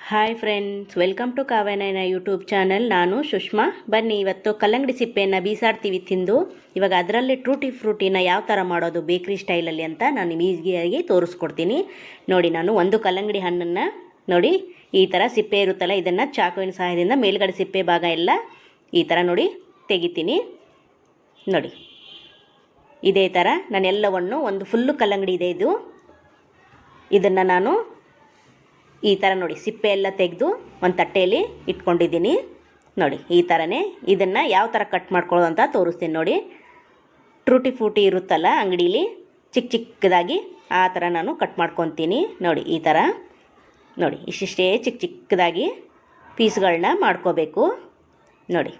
Hi friends, welcome to Kavyanayana YouTube channel. ನಾನು ಸುಷ್ಮಾ. ಬನ್ನಿ, ಇವತ್ತು ಕಲ್ಲಂಗಡಿ ಸಿಪ್ಪೆಯನ್ನು ಬೀಸಾಡ್ತೀವಿ ತಿಂದು. ಇವಾಗ ಅದರಲ್ಲಿ ಟ್ರೂಟಿ ಫ್ರೂಟಿನ ಯಾವ ಥರ ಮಾಡೋದು ಬೇಕ್ರಿ ಸ್ಟೈಲಲ್ಲಿ ಅಂತ ನಾನು ಈಸಿಯಾಗಿ ತೋರಿಸ್ಕೊಡ್ತೀನಿ. ನೋಡಿ, ನಾನು ಒಂದು ಕಲ್ಲಂಗಡಿ ಹಣ್ಣನ್ನು ನೋಡಿ ಈ ಥರ ಸಿಪ್ಪೆ ಇರುತ್ತಲ್ಲ, ಇದನ್ನು ಚಾಕುವಿನ ಸಹಾಯದಿಂದ ಮೇಲ್ಗಡೆ ಸಿಪ್ಪೆ ಭಾಗ ಎಲ್ಲ ಈ ಥರ ನೋಡಿ ತೆಗಿತೀನಿ. ನೋಡಿ, ಇದೇ ಥರ ನಾನೆಲ್ಲವನ್ನು ಒಂದು ಫುಲ್ಲು ಕಲ್ಲಂಗಡಿ ಇದೆ ಇದು. ಇದನ್ನು ನಾನು ಈ ಥರ ನೋಡಿ ಸಿಪ್ಪೆ ಎಲ್ಲ ತೆಗೆದು ಒಂದು ತಟ್ಟೆಯಲ್ಲಿ ಇಟ್ಕೊಂಡಿದ್ದೀನಿ. ನೋಡಿ, ಈ ಥರನೇ ಇದನ್ನು ಯಾವ ಥರ ಕಟ್ ಮಾಡ್ಕೊಳ್ಳೋದು ಅಂತ ತೋರಿಸ್ತೀನಿ. ನೋಡಿ, ಟ್ರೂಟಿ ಫ್ರೂಟಿ ಇರುತ್ತಲ್ಲ ಅಂಗಡೀಲಿ ಚಿಕ್ಕ ಚಿಕ್ಕದಾಗಿ, ಆ ಥರ ನಾನು ಕಟ್ ಮಾಡ್ಕೊತೀನಿ. ನೋಡಿ, ಈ ಥರ ನೋಡಿ ಇಷ್ಟಿಷ್ಟೇ ಚಿಕ್ಕ ಚಿಕ್ಕದಾಗಿ ಪೀಸ್ಗಳನ್ನ ಮಾಡ್ಕೋಬೇಕು. ನೋಡಿ,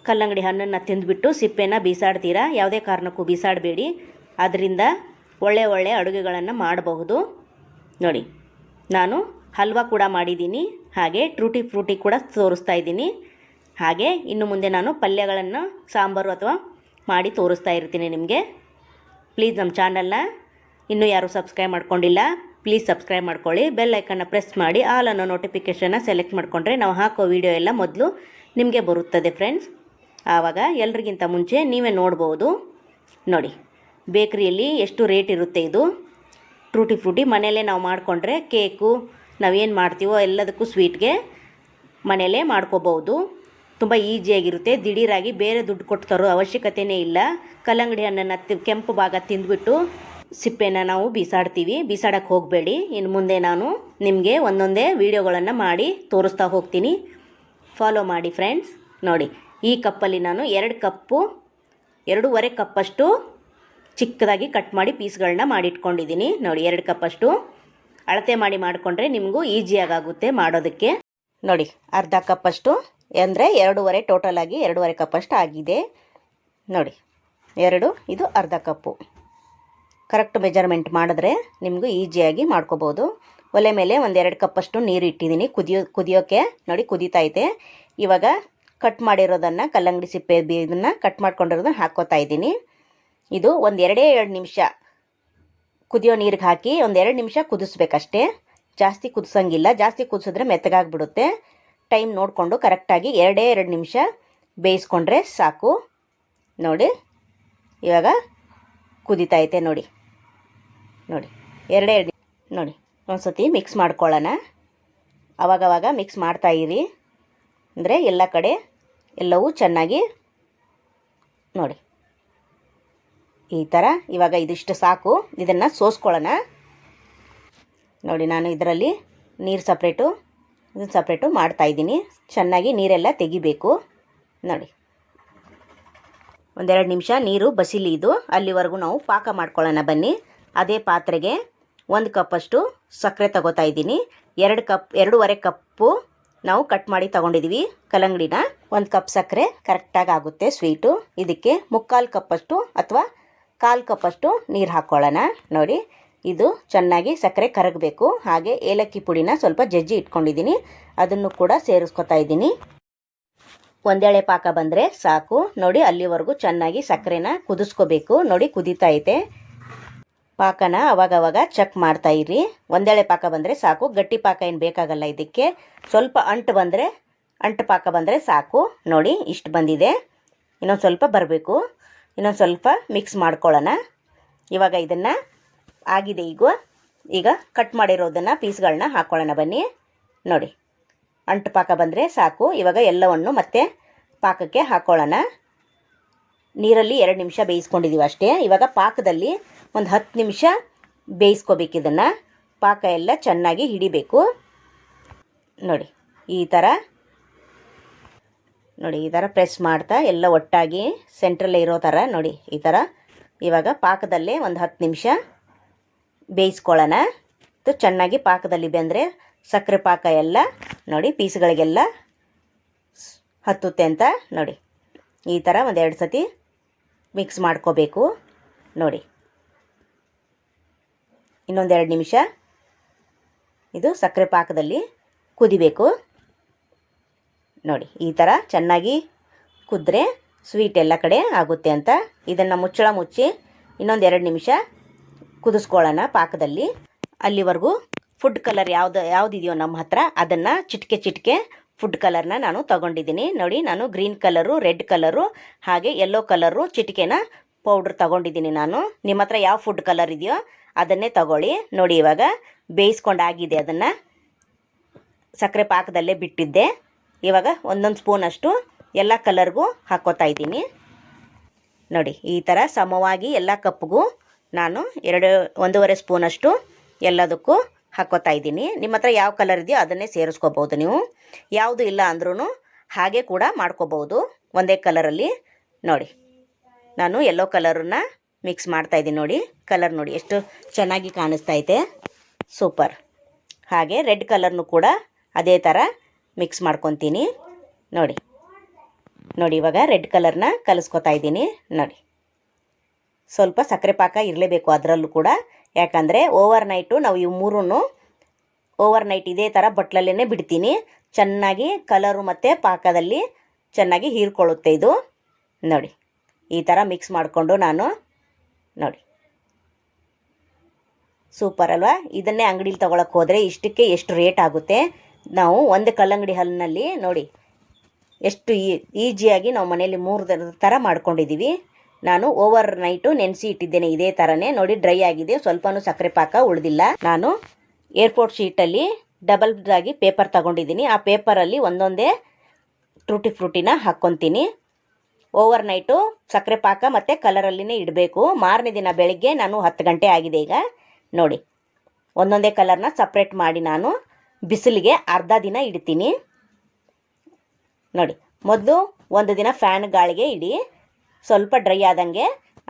ಕಲ್ಲಂಗಡಿ ಹಣ್ಣನ್ನು ತಿಂದುಬಿಟ್ಟು ಸಿಪ್ಪೆನ ಬೀಸಾಡ್ತೀರಾ, ಯಾವುದೇ ಕಾರಣಕ್ಕೂ ಬೀಸಾಡಬೇಡಿ. ಅದರಿಂದ ಒಳ್ಳೆ ಅಡುಗೆಗಳನ್ನು ಮಾಡಬಹುದು. ನೋಡಿ, ನಾನು ಹಲ್ವಾ ಕೂಡ ಮಾಡಿದ್ದೀನಿ, ಹಾಗೆ ಟ್ರೂಟಿ ಫ್ರೂಟಿ ಕೂಡ ತೋರಿಸ್ತಾ ಇದ್ದೀನಿ. ಹಾಗೆ ಇನ್ನು ಮುಂದೆ ನಾನು ಪಲ್ಯಗಳನ್ನು ಸಾಂಬಾರು ಅಥವಾ ಮಾಡಿ ತೋರಿಸ್ತಾ ಇರ್ತೀನಿ ನಿಮಗೆ. ಪ್ಲೀಸ್ ನಮ್ಮ ಚಾನಲ್ನ ಇನ್ನೂ ಯಾರು ಸಬ್ಸ್ಕ್ರೈಬ್ ಮಾಡ್ಕೊಂಡಿಲ್ಲ, ಪ್ಲೀಸ್ ಸಬ್ಸ್ಕ್ರೈಬ್ ಮಾಡ್ಕೊಳ್ಳಿ. ಬೆಲ್ ಐಕನ್ನ ಪ್ರೆಸ್ ಮಾಡಿ ಆಲ್ ಅನ್ನೋ ನೋಟಿಫಿಕೇಷನ್ನ ಸೆಲೆಕ್ಟ್ ಮಾಡಿಕೊಂಡ್ರೆ ನಾವು ಹಾಕೋ ವಿಡಿಯೋ ಎಲ್ಲ ಮೊದಲು ನಿಮಗೆ ಬರುತ್ತದೆ ಫ್ರೆಂಡ್ಸ್. ಆವಾಗ ಎಲ್ರಿಗಿಂತ ಮುಂಚೆ ನೀವೇ ನೋಡ್ಬೋದು. ನೋಡಿ, ಬೇಕ್ರಿಯಲ್ಲಿ ಎಷ್ಟು ರೇಟ್ ಇರುತ್ತೆ ಇದು ಟ್ರೂಟಿ ಫ್ರೂಟಿ. ಮನೆಯಲ್ಲೇ ನಾವು ಮಾಡಿಕೊಂಡ್ರೆ ಕೇಕು ನಾವೇನು ಮಾಡ್ತೀವೋ ಎಲ್ಲದಕ್ಕೂ ಸ್ವೀಟ್ಗೆ ಮನೆಯಲ್ಲೇ ಮಾಡ್ಕೋಬೋದು. ತುಂಬ ಈಸಿಯಾಗಿರುತ್ತೆ. ದಿಢೀರಾಗಿ ಬೇರೆ ದುಡ್ಡು ಕೊಟ್ಟು ತರೋ ಅವಶ್ಯಕತೆಯೇ ಇಲ್ಲ. ಕಲ್ಲಂಗಡಿ ಹಣ್ಣನ್ನು ಕೆಂಪು ಭಾಗ ತಿಂದುಬಿಟ್ಟು ಸಿಪ್ಪೆನ ನಾವು ಬೀಸಾಡಕ್ಕೆ ಹೋಗಬೇಡಿ. ಇನ್ನು ಮುಂದೆ ನಾನು ನಿಮಗೆ ಒಂದೊಂದೇ ವೀಡಿಯೋಗಳನ್ನು ಮಾಡಿ ತೋರಿಸ್ತಾ ಹೋಗ್ತೀನಿ. ಫಾಲೋ ಮಾಡಿ ಫ್ರೆಂಡ್ಸ್. ನೋಡಿ, ಈ ಕಪ್ಪಲ್ಲಿ ನಾನು 2.5 ಕಪ್ಪಷ್ಟು ಚಿಕ್ಕದಾಗಿ ಕಟ್ ಮಾಡಿ ಪೀಸ್ಗಳನ್ನ ಮಾಡಿಟ್ಕೊಂಡಿದ್ದೀನಿ. ನೋಡಿ, 2 ಕಪ್ಪಷ್ಟು ಅಳತೆ ಮಾಡಿಕೊಂಡ್ರೆ ನಿಮಗೂ ಈಸಿಯಾಗುತ್ತೆ ಮಾಡೋದಕ್ಕೆ. ನೋಡಿ, ಅರ್ಧ ಕಪ್ಪಷ್ಟು ಅಂದರೆ 2.5 ಟೋಟಲಾಗಿ 2.5 ಕಪ್ಪಷ್ಟು ಆಗಿದೆ. ನೋಡಿ, ಇದು ಅರ್ಧ ಕಪ್ಪು. ಕರೆಕ್ಟ್ ಮೆಜರ್ಮೆಂಟ್ ಮಾಡಿದ್ರೆ ನಿಮಗೂ ಈಸಿಯಾಗಿ ಮಾಡ್ಕೋಬೋದು. ಒಲೆ ಮೇಲೆ 1-2 ಕಪ್ಪಷ್ಟು ನೀರು ಇಟ್ಟಿದ್ದೀನಿ ಕುದಿಯೋಕ್ಕೆ. ನೋಡಿ, ಕುದೀತಾ ಇವಾಗ ಕಟ್ ಮಾಡಿರೋದನ್ನು ಕಲ್ಲಂಗಡಿ ಸಿಪ್ಪೆ ಇದನ್ನು ಕಟ್ ಮಾಡ್ಕೊಂಡಿರೋದನ್ನು ಹಾಕ್ಕೋತಾ ಇದ್ದೀನಿ. ಇದು 2 ನಿಮಿಷ ಕುದಿಯೋ ನೀರಿಗೆ ಹಾಕಿ 2 ನಿಮಿಷ ಕುದಿಸ್ಬೇಕಷ್ಟೇ. ಜಾಸ್ತಿ ಕುದಿಸೋಂಗಿಲ್ಲ, ಜಾಸ್ತಿ ಕುದಿಸಿದ್ರೆ ಮೆತ್ತಗಾಗ್ಬಿಡುತ್ತೆ. ಟೈಮ್ ನೋಡಿಕೊಂಡು ಕರೆಕ್ಟಾಗಿ 2 ನಿಮಿಷ ಬೇಯಿಸ್ಕೊಂಡ್ರೆ ಸಾಕು. ನೋಡಿ, ಇವಾಗ ಕುದೀತಾ ನೋಡಿ 2 ನೋಡಿ ಒಂದು ಸತಿ ಮಿಕ್ಸ್ ಮಾಡ್ಕೊಳ್ಳೋಣ. ಆವಾಗವಾಗ ಮಿಕ್ಸ್ ಮಾಡ್ತಾಯಿರಿ, ಅಂದರೆ ಎಲ್ಲ ಕಡೆ ಎಲ್ಲವೂ ಚೆನ್ನಾಗಿ ನೋಡಿ ಈ ಥರ. ಇವಾಗ ಇದಿಷ್ಟು ಸಾಕು, ಇದನ್ನು ಸೋಸ್ಕೊಳ್ಳೋಣ. ನೋಡಿ, ನಾನು ಇದರಲ್ಲಿ ನೀರು ಸಪ್ರೇಟು ಇದನ್ನು ಸಪ್ರೇಟು ಮಾಡ್ತಾಯಿದ್ದೀನಿ. ಚೆನ್ನಾಗಿ ನೀರೆಲ್ಲ ತೆಗಿಬೇಕು. ನೋಡಿ, 1-2 ನಿಮಿಷ ನೀರು ಬಸಿಲಿ ಇದು. ಅಲ್ಲಿವರೆಗೂ ನಾವು ಪಾಕ ಮಾಡ್ಕೊಳ್ಳೋಣ ಬನ್ನಿ. ಅದೇ ಪಾತ್ರೆಗೆ 1 ಕಪ್ಪಷ್ಟು ಸಕ್ಕರೆ ತಗೋತಾ ಇದ್ದೀನಿ. 2.5 ಕಪ್ಪು ನಾವು ಕಟ್ ಮಾಡಿ ತೊಗೊಂಡಿದ್ದೀವಿ ಕಲ್ಲಂಗಡಿನ. 1 ಕಪ್ ಸಕ್ಕರೆ ಕರೆಕ್ಟಾಗಿ ಆಗುತ್ತೆ ಸ್ವೀಟು. ಇದಕ್ಕೆ 3/4 ಕಪ್ಪಷ್ಟು ಅಥವಾ 1/4 ಕಪ್ಪಷ್ಟು ನೀರು ಹಾಕ್ಕೊಳ್ಳೋಣ. ನೋಡಿ, ಇದು ಚೆನ್ನಾಗಿ ಸಕ್ಕರೆ ಕರಗಬೇಕು. ಹಾಗೆ ಏಲಕ್ಕಿ ಪುಡಿನ ಸ್ವಲ್ಪ ಜಜ್ಜಿ ಇಟ್ಕೊಂಡಿದ್ದೀನಿ, ಅದನ್ನು ಕೂಡ ಸೇರಿಸ್ಕೊತಾ ಇದ್ದೀನಿ. ಒಂದೇಳೆ ಪಾಕ ಬಂದರೆ ಸಾಕು. ನೋಡಿ, ಅಲ್ಲಿವರೆಗೂ ಚೆನ್ನಾಗಿ ಸಕ್ಕರೆನ ಕುದಿಸ್ಕೋಬೇಕು. ನೋಡಿ, ಕುದೀತಾ ಪಾಕನ ಅವಾಗವಾಗ ಚೆಕ್ ಮಾಡ್ತಾ ಇರಿ. ಒಂದೇಳೆ ಪಾಕ ಬಂದರೆ ಸಾಕು, ಗಟ್ಟಿ ಪಾಕ ಏನು ಬೇಕಾಗಲ್ಲ ಇದಕ್ಕೆ. ಸ್ವಲ್ಪ ಅಂಟು ಪಾಕ ಬಂದರೆ ಸಾಕು. ನೋಡಿ, ಇಷ್ಟು ಬಂದಿದೆ. ಇನ್ನೊಂದು ಸ್ವಲ್ಪ ಬರಬೇಕು. ಇನ್ನೊಂದು ಸ್ವಲ್ಪ ಮಿಕ್ಸ್ ಮಾಡ್ಕೊಳ್ಳೋಣ. ಇವಾಗ ಇದನ್ನು ಆಗಿದೆ. ಈಗ ಕಟ್ ಮಾಡಿರೋದನ್ನು ಪೀಸ್ಗಳನ್ನ ಹಾಕ್ಕೊಳ್ಳೋಣ ಬನ್ನಿ. ನೋಡಿ, ಅಂಟು ಪಾಕ ಬಂದರೆ ಸಾಕು. ಇವಾಗ ಎಲ್ಲವನ್ನು ಮತ್ತೆ ಪಾಕಕ್ಕೆ ಹಾಕ್ಕೊಳ್ಳೋಣ. ನೀರಲ್ಲಿ 2 ನಿಮಿಷ ಬೇಯಿಸ್ಕೊಂಡಿದ್ದೀವಿ ಅಷ್ಟೇ. ಇವಾಗ ಪಾಕದಲ್ಲಿ ಒಂದು 10 ನಿಮಿಷ ಬೇಯಿಸ್ಕೋಬೇಕು. ಇದನ್ನು ಪಾಕ ಎಲ್ಲ ಚೆನ್ನಾಗಿ ಹಿಡಿಬೇಕು. ನೋಡಿ, ಈ ಥರ ಪ್ರೆಸ್ ಮಾಡ್ತಾ ಎಲ್ಲ ಒಟ್ಟಾಗಿ ಸೆಂಟ್ರಲ್ಲೇ ಇರೋ ಥರ ನೋಡಿ ಈ ಥರ. ಇವಾಗ ಪಾಕದಲ್ಲೇ ಒಂದು 10 ನಿಮಿಷ ಬೇಯಿಸ್ಕೊಳ್ಳೋಣ. ಇದು ಚೆನ್ನಾಗಿ ಪಾಕದಲ್ಲಿ ಬೆಂದರೆ ಸಕ್ಕರೆ ಪಾಕ ಎಲ್ಲ ನೋಡಿ ಪೀಸ್ಗಳಿಗೆಲ್ಲ ಹತ್ತುತ್ತೆ ಅಂತ. ನೋಡಿ, ಈ ಥರ 1-2 ಸತಿ ಮಿಕ್ಸ್ ಮಾಡ್ಕೋಬೇಕು. ನೋಡಿ, ಇನ್ನೊಂದು 2 ನಿಮಿಷ ಇದು ಸಕ್ಕರೆ ಪಾಕದಲ್ಲಿ ಕುದಿಬೇಕು. ನೋಡಿ, ಈ ಥರ ಚೆನ್ನಾಗಿ ಕುದ್ರೆ ಸ್ವೀಟ್ ಎಲ್ಲ ಕಡೆ ಆಗುತ್ತೆ ಅಂತ. ಇದನ್ನು ಮುಚ್ಚಳ ಮುಚ್ಚಿ ಇನ್ನೊಂದು 2 ನಿಮಿಷ ಕುದಿಸ್ಕೊಳ್ಳೋಣ ಪಾಕದಲ್ಲಿ. ಅಲ್ಲಿವರೆಗೂ ಫುಡ್ ಕಲರ್ ಯಾವುದಿದೆಯೋ ನಮ್ಮ ಹತ್ರ ಅದನ್ನು ಚಿಟಿಕೆ ಫುಡ್ ಕಲರ್ನ ನಾನು ತೊಗೊಂಡಿದ್ದೀನಿ. ನೋಡಿ, ನಾನು ಗ್ರೀನ್ ಕಲರು, ರೆಡ್ ಕಲರು ಹಾಗೆ ಯೆಲ್ಲೋ ಕಲರು ಚಿಟಿಕೆನ ಪೌಡ್ರ್ ತೊಗೊಂಡಿದ್ದೀನಿ ನಾನು. ನಿಮ್ಮ ಹತ್ರ ಯಾವ ಫುಡ್ ಕಲರ್ ಇದೆಯೋ ಅದನ್ನೇ ತಗೊಳ್ಳಿ. ನೋಡಿ, ಇವಾಗ ಬೇಯಿಸ್ಕೊಂಡಾಗಿದೆ. ಅದನ್ನು ಸಕ್ಕರೆ ಪಾಕದಲ್ಲೇ ಬಿಟ್ಟಿದ್ದೆ. ಇವಾಗ ಒಂದೊಂದು ಸ್ಪೂನಷ್ಟು ಎಲ್ಲ ಕಲರ್ಗೂ ಹಾಕ್ಕೋತಾ ಇದ್ದೀನಿ. ನೋಡಿ, ಈ ಥರ ಸಮವಾಗಿ ಎಲ್ಲ ಕಪ್ಪಿಗೂ ನಾನು 1.5 ಸ್ಪೂನಷ್ಟು ಎಲ್ಲದಕ್ಕೂ ಹಾಕ್ಕೋತಾ ಇದ್ದೀನಿ. ನಿಮ್ಮ ಹತ್ರ ಯಾವ ಕಲರ್ ಇದೆಯೋ ಅದನ್ನೇ ಸೇರಿಸ್ಕೋಬೋದು ನೀವು. ಯಾವುದು ಇಲ್ಲ ಅಂದ್ರೂ ಹಾಗೆ ಕೂಡ ಮಾಡ್ಕೋಬೋದು ಒಂದೇ ಕಲರಲ್ಲಿ. ನೋಡಿ, ನಾನು ಯೆಲ್ಲೋ ಕಲರನ್ನ ಮಿಕ್ಸ್ ಮಾಡ್ತಾಯಿದ್ದೀನಿ. ನೋಡಿ, ಕಲರ್ ನೋಡಿ ಎಷ್ಟು ಚೆನ್ನಾಗಿ ಕಾಣಿಸ್ತೈತೆ, ಸೂಪರ್. ಹಾಗೆ ರೆಡ್ ಕಲರ್ನು ಕೂಡ ಅದೇ ಥರ ಮಿಕ್ಸ್ ಮಾಡ್ಕೊತೀನಿ. ನೋಡಿ, ಇವಾಗ ರೆಡ್ ಕಲರ್ನ ಕಲಿಸ್ಕೊತಾ ಇದ್ದೀನಿ. ನೋಡಿ, ಸ್ವಲ್ಪ ಸಕ್ಕರೆ ಪಾಕ ಇರಲೇಬೇಕು ಅದರಲ್ಲೂ ಕೂಡ, ಯಾಕಂದರೆ ಓವರ್ ನೈಟು ನಾವು ಇವು ಮೂರೂ ಓವರ್ ನೈಟ್ ಇದೇ ಥರ ಬಟ್ಲಲ್ಲೇ ಬಿಡ್ತೀನಿ. ಚೆನ್ನಾಗಿ ಕಲರು ಮತ್ತು ಪಾಕದಲ್ಲಿ ಚೆನ್ನಾಗಿ ಹೀರ್ಕೊಳ್ಳುತ್ತೆ ಇದು. ನೋಡಿ, ಈ ಥರ ಮಿಕ್ಸ್ ಮಾಡಿಕೊಂಡು ನಾನು, ನೋಡಿ ಸೂಪರ್ ಅಲ್ವಾ. ಇದನ್ನೇ ಅಂಗಡೀಲಿ ತೊಗೊಳಕ್ಕೆ ಹೋದರೆ ಇಷ್ಟಕ್ಕೆ ಎಷ್ಟು ರೇಟ್ ಆಗುತ್ತೆ. ನಾವು ಒಂದು ಕಲ್ಲಂಗಡಿ ಹಲ್ಲಿನಲ್ಲಿ ನೋಡಿ ಎಷ್ಟು ಈಸಿಯಾಗಿ ನಾವು ಮನೆಯಲ್ಲಿ 3 ಥರ ಮಾಡ್ಕೊಂಡಿದ್ದೀವಿ. ನಾನು ಓವರ್ ನೈಟು ನೆನೆಸಿ ಇಟ್ಟಿದ್ದೇನೆ ಇದೇ ಥರನೇ. ನೋಡಿ, ಡ್ರೈ ಆಗಿದೆ, ಸ್ವಲ್ಪನೂ ಸಕ್ಕರೆ ಪಾಕ ಉಳಿದಿಲ್ಲ. ನಾನು ಏರ್ಪೋರ್ಟ್ ಶೀಟಲ್ಲಿ ಡಬಲ್ ಆಗಿ ಪೇಪರ್ ತಗೊಂಡಿದ್ದೀನಿ. ಆ ಪೇಪರಲ್ಲಿ ಒಂದೊಂದೇ ಟೂಟಿ ಫ್ರೂಟಿನ ಹಾಕ್ಕೊತೀನಿ. ಓವರ್ ನೈಟು ಸಕ್ಕರೆ ಪಾಕ ಮತ್ತು ಕಲರಲ್ಲಿನೇ ಇಡಬೇಕು. ಮಾರನೇ ದಿನ ಬೆಳಗ್ಗೆ ನಾನು 10 ಗಂಟೆ ಆಗಿದೆ ಈಗ. ನೋಡಿ, ಒಂದೊಂದೇ ಕಲರ್ನ ಸಪ್ರೇಟ್ ಮಾಡಿ ನಾನು ಬಿಸಿಲಿಗೆ ಅರ್ಧ ದಿನ ಇಡ್ತೀನಿ. ನೋಡಿ, ಮೊದಲು ಒಂದು ದಿನ ಫ್ಯಾನ್ ಗಾಳಿಗೆ ಇಡಿ, ಸ್ವಲ್ಪ ಡ್ರೈ ಆದಂಗೆ.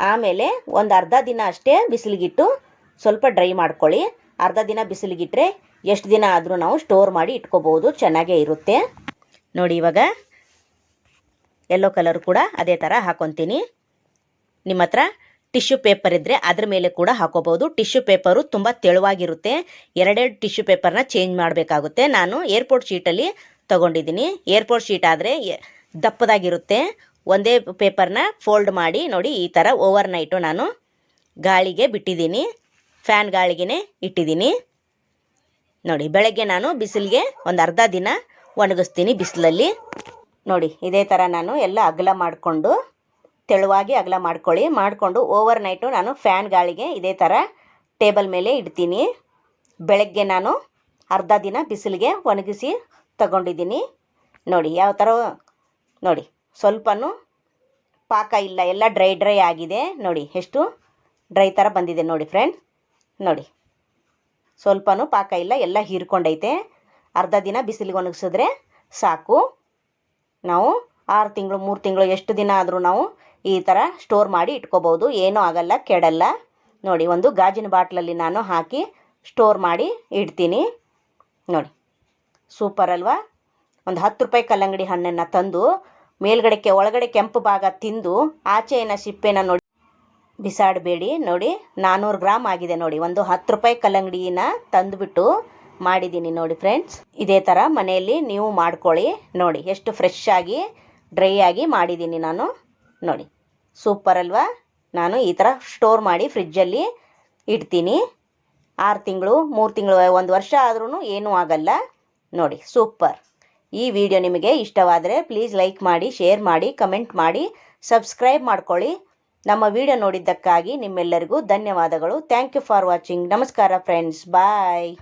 ಆಮೇಲೆ ಒಂದು ಅರ್ಧ ದಿನ ಅಷ್ಟೇ ಬಿಸಿಲಿಗಿಟ್ಟು ಸ್ವಲ್ಪ ಡ್ರೈ ಮಾಡ್ಕೊಳ್ಳಿ. ಅರ್ಧ ದಿನ ಬಿಸಿಲಿಗಿಟ್ರೆ ಎಷ್ಟು ದಿನ ಆದರೂ ನಾವು ಸ್ಟೋರ್ ಮಾಡಿ ಇಟ್ಕೋಬೋದು, ಚೆನ್ನಾಗೇ ಇರುತ್ತೆ. ನೋಡಿ, ಇವಾಗ ಯೆಲ್ಲೋ ಕಲರ್ ಕೂಡ ಅದೇ ಥರ ಹಾಕ್ಕೊತೀನಿ. ನಿಮ್ಮ ಹತ್ರ ಟಿಶ್ಯೂ ಪೇಪರ್ ಇದ್ದರೆ ಅದ್ರ ಮೇಲೆ ಕೂಡ ಹಾಕೋಬೋದು. ಟಿಶ್ಯೂ ಪೇಪರು ತುಂಬ ತೆಳುವಾಗಿರುತ್ತೆ. 2 ಟಿಶ್ಯೂ ಪೇಪರ್ನ ಚೇಂಜ್ ಮಾಡಬೇಕಾಗುತ್ತೆ. ನಾನು ಏರ್ಪೋರ್ಟ್ ಶೀಟಲ್ಲಿ ತೊಗೊಂಡಿದ್ದೀನಿ. ಏರ್ಪೋರ್ಟ್ ಶೀಟ್ ಆದರೆ ದಪ್ಪದಾಗಿರುತ್ತೆ. ಒಂದೇ ಪೇಪರ್ನ ಫೋಲ್ಡ್ ಮಾಡಿ ನೋಡಿ ಈ ಥರ ಓವರ್ ನೈಟು ನಾನು ಗಾಳಿಗೆ ಬಿಟ್ಟಿದ್ದೀನಿ, ಫ್ಯಾನ್ ಗಾಳಿಗೆ ಇಟ್ಟಿದ್ದೀನಿ. ನೋಡಿ, ಬೆಳಗ್ಗೆ ನಾನು ಬಿಸಿಲಿಗೆ ಒಂದು ಅರ್ಧ ದಿನ ಒಣಗಿಸ್ತೀನಿ ಬಿಸಿಲಲ್ಲಿ. ನೋಡಿ, ಇದೇ ಥರ ನಾನು ಎಲ್ಲ ಅಗಲ ಮಾಡಿಕೊಂಡು ತೆಳುವಾಗಿ ಅಗಲ ಮಾಡಿಕೊಂಡು ಓವರ್ ನೈಟು ನಾನು ಫ್ಯಾನ್ ಗಾಳಿಗೆ ಇದೇ ಥರ ಟೇಬಲ್ ಮೇಲೆ ಇಡ್ತೀನಿ. ಬೆಳಗ್ಗೆ ನಾನು ಅರ್ಧ ದಿನ ಬಿಸಿಲಿಗೆ ಒಣಗಿಸಿ ತಗೊಂಡಿದ್ದೀನಿ. ನೋಡಿ ಯಾವ ಥರ, ನೋಡಿ ಸ್ವಲ್ಪನೂ ಪಾಕ ಇಲ್ಲ, ಎಲ್ಲ ಡ್ರೈ ಆಗಿದೆ. ನೋಡಿ ಎಷ್ಟು ಡ್ರೈ ಥರ ಬಂದಿದೆ ನೋಡಿ ಫ್ರೆಂಡ್ಸ್. ನೋಡಿ, ಸ್ವಲ್ಪನೂ ಪಾಕ ಇಲ್ಲ, ಎಲ್ಲ ಹೀರ್ಕೊಂಡೈತೆ. ಅರ್ಧ ದಿನ ಬಿಸಿಲಿಗೆ ಒಣಗಿಸಿದ್ರೆ ಸಾಕು. ನಾವು 6 ತಿಂಗಳು 3 ತಿಂಗಳು ಎಷ್ಟು ದಿನ ಆದರೂ ನಾವು ಈ ಥರ ಸ್ಟೋರ್ ಮಾಡಿ ಇಟ್ಕೋಬೋದು, ಏನೂ ಆಗಲ್ಲ, ಕೆಡಲ್ಲ. ನೋಡಿ, ಒಂದು ಗಾಜಿನ ಬಾಟ್ಲಲ್ಲಿ ನಾನು ಹಾಕಿ ಸ್ಟೋರ್ ಮಾಡಿ ಇಡ್ತೀನಿ. ನೋಡಿ, ಸೂಪರ್ ಅಲ್ವಾ. ಒಂದು 10 ರೂಪಾಯಿ ಕಲ್ಲಂಗಡಿ ಹಣ್ಣನ್ನು ತಂದು ಒಳಗಡೆ ಕೆಂಪು ಭಾಗ ತಿಂದು ಆಚೆಯ ಸಿಪ್ಪೆನ ನೋಡಿ ಬಿಸಾಡಬೇಡಿ. ನೋಡಿ, 400 ಗ್ರಾಮ್ ಆಗಿದೆ. ನೋಡಿ, ಒಂದು 10 ರೂಪಾಯಿ ಕಲ್ಲಂಗಡಿನ ತಂದುಬಿಟ್ಟು ಮಾಡಿದ್ದೀನಿ ನೋಡಿ ಫ್ರೆಂಡ್ಸ್. ಇದೇ ಥರ ಮನೆಯಲ್ಲಿ ನೀವು ಮಾಡ್ಕೊಳ್ಳಿ. ನೋಡಿ ಎಷ್ಟು ಫ್ರೆಶ್ ಆಗಿ ಡ್ರೈ ಆಗಿ ಮಾಡಿದ್ದೀನಿ ನಾನು. ನೋಡಿ, ಸೂಪರ್ ಅಲ್ವಾ. ನಾನು ಈ ಥರ ಸ್ಟೋರ್ ಮಾಡಿ ಫ್ರಿಜ್ಜಲ್ಲಿ ಇಡ್ತೀನಿ. 6 ತಿಂಗಳು 3 ತಿಂಗಳು 1 ವರ್ಷ ಆದ್ರೂ ಏನೂ ಆಗಲ್ಲ. ನೋಡಿ, ಸೂಪರ್. ಈ ವಿಡಿಯೋ ನಿಮಗೆ ಇಷ್ಟವಾದರೆ ಪ್ಲೀಸ್ ಲೈಕ್ ಮಾಡಿ, ಶೇರ್ ಮಾಡಿ, ಕಮೆಂಟ್ ಮಾಡಿ, ಸಬ್ಸ್ಕ್ರೈಬ್ ಮಾಡ್ಕೊಳ್ಳಿ. ನಮ್ಮ ವಿಡಿಯೋ ನೋಡಿದ್ದಕ್ಕಾಗಿ ನಿಮ್ಮೆಲ್ಲರಿಗೂ ಧನ್ಯವಾದಗಳು. Thank you for watching. ನಮಸ್ಕಾರ ಫ್ರೆಂಡ್ಸ್, ಬಾಯ್.